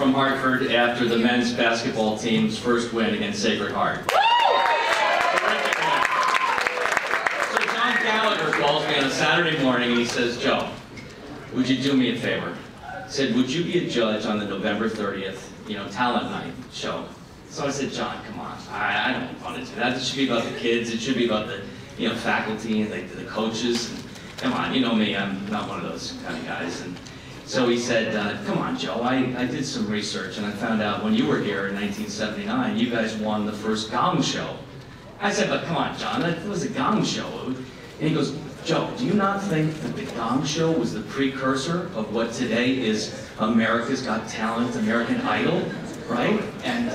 from Hartford after the men's basketball team's first win against Sacred Heart. So John Gallagher calls me on a Saturday morning and he says, "Joe, would you do me a favor?" He said, "Would you be a judge on the November 30th, talent night show?" So I said, "John, come on, I don't want to do that. It should be about the kids. It should be about the faculty and the coaches. And, come on, you know me, I'm not one of those kind of guys." And so he said, "Come on, Joe, I did some research and I found out when you were here in 1979, you guys won the first Gong Show." I said, "But come on, John, that was a Gong Show." And he goes, "Joe, do you not think that the Gong Show was the precursor of what today is America's Got Talent, American Idol, right? And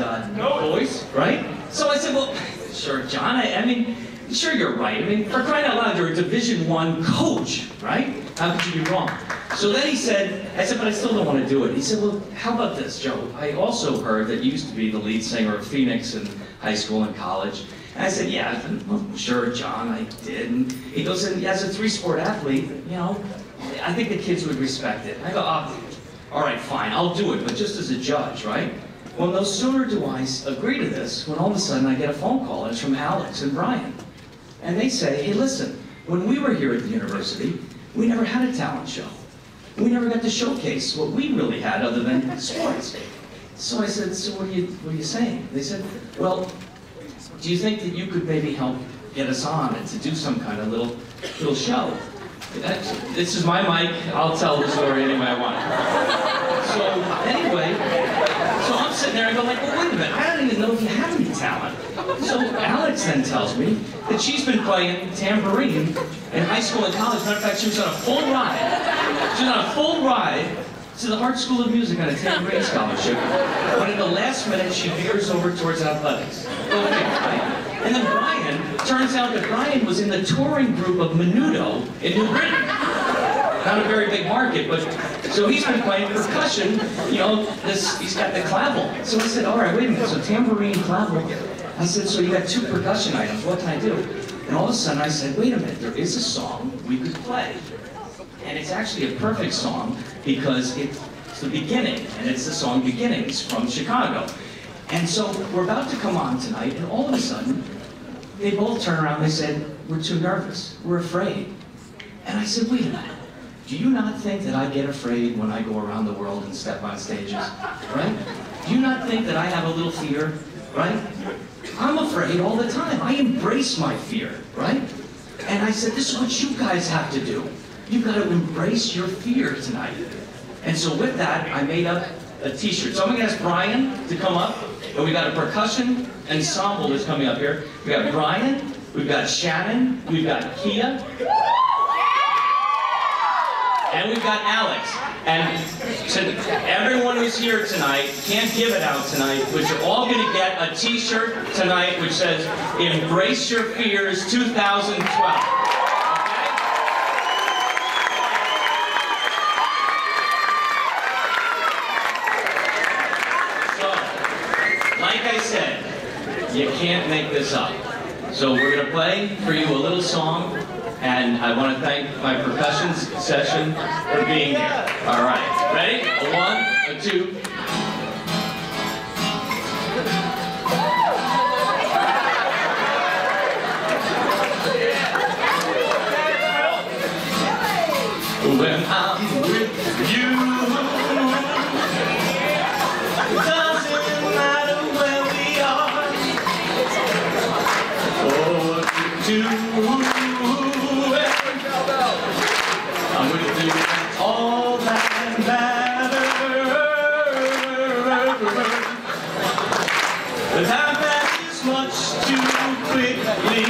Voice, right?" So I said, "Well, sure, John, I mean, sure you're right. I mean, for crying out loud, you're a Division I coach, right? How could you be wrong?" So then I said, "But I still don't want to do it." He said, "Well, how about this, Joe? I also heard that you used to be the lead singer of Phoenix in high school and college." And I said, "Yeah, well, sure, John, I did." And he goes, "And as a three-sport athlete, I think the kids would respect it." I go, "Oh, all right, fine, I'll do it, but just as a judge, right?" Well, no sooner do I agree to this when all of a sudden I get a phone call, and it's from Alex and Brian. And they say, "Hey, listen, when we were here at the university, we never had a talent show. We never got to showcase what we really had other than sports." So I said, "So what are you saying?" They said, "Well, do you think that you could maybe help get us on and to do some kind of little show?" This is my mic. I'll tell the story any way I want. So anyway, so I'm sitting there and go like, "Well, wait a minute. I don't even know if you have any talent." So Alex then tells me that she's been playing tambourine in high school and college. Matter of fact, she was on a full ride. She was on a full ride to the Hart School of Music on a tambourine scholarship. But at the last minute, she veers over towards athletics. Okay, right? And then Brian, turns out that Brian was in the touring group of Menudo in New Britain. Not a very big market, but so he's been playing percussion, he's got the clavel. So I said, "All right, wait a minute, so tambourine, clavel." I said, "So you got two percussion items, what can I do?" And all of a sudden I said, "Wait a minute, there is a song we could play. And it's actually a perfect song because it's the beginning, and it's the song Beginnings from Chicago." And so we're about to come on tonight, and all of a sudden, they both turn around and they said, "We're too nervous, we're afraid." And I said, "Wait a minute, do you not think that I get afraid when I go around the world and step on stages, right? Do you not think that I have a little fear, right? I'm afraid all the time. I embrace my fear, right?" And I said, "This is what you guys have to do. You've got to embrace your fear tonight." And so with that, I made up a t-shirt. So I'm going to ask Brian to come up, and we got a percussion ensemble that's coming up here. We got Brian, we've got Shannon, we've got Kia, and we've got Alex. And to everyone who's here tonight, can't give it out tonight, but you're all going to get a t-shirt tonight which says, "Embrace Your Fears 2012. Like I said, you can't make this up. So we're going to play for you a little song, and I want to thank my percussion session for being here. All right, ready? A 1, a 2. When I'm with you, I'm with you, all that matters. But I've had this much too quickly.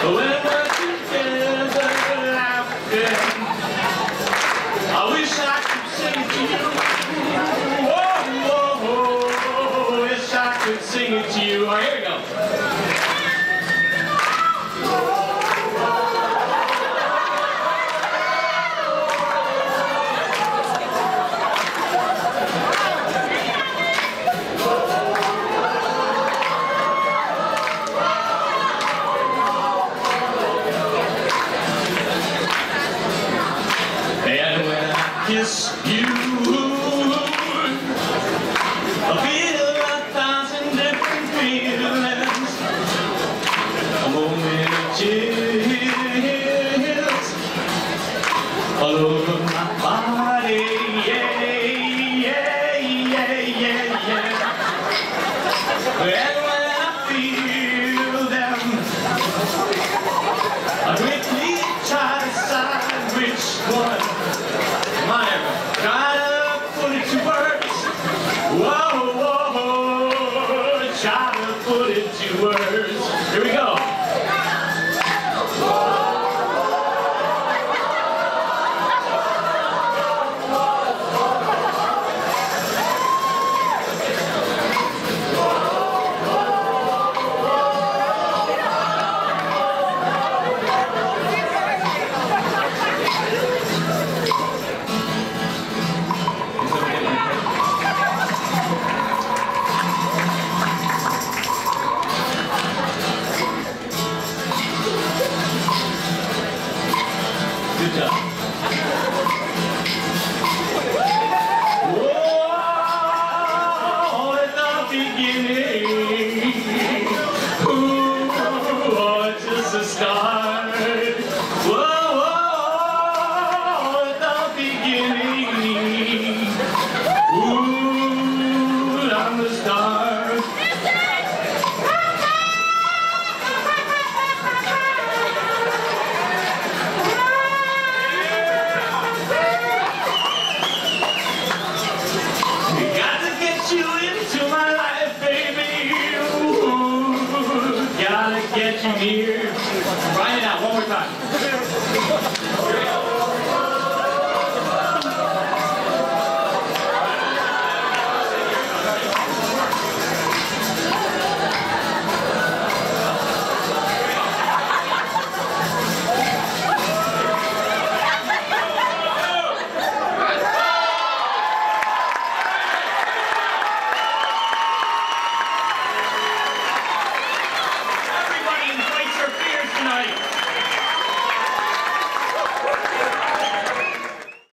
When we're together laughing, I wish I could sing it to you. Whoa, whoa, whoa, wish I could sing it to you. Oh, here we go. Kiss you, And when I feel them, I quickly try to decide which one. Come on, everyone. Try to put it to words. Whoa, whoa, try to put it to words. Here we go. Good job. Whoa, at the beginning, ooh, just a start. Whoa, at the beginning, ooh, I'm the star. Get you here. Write it out one more time.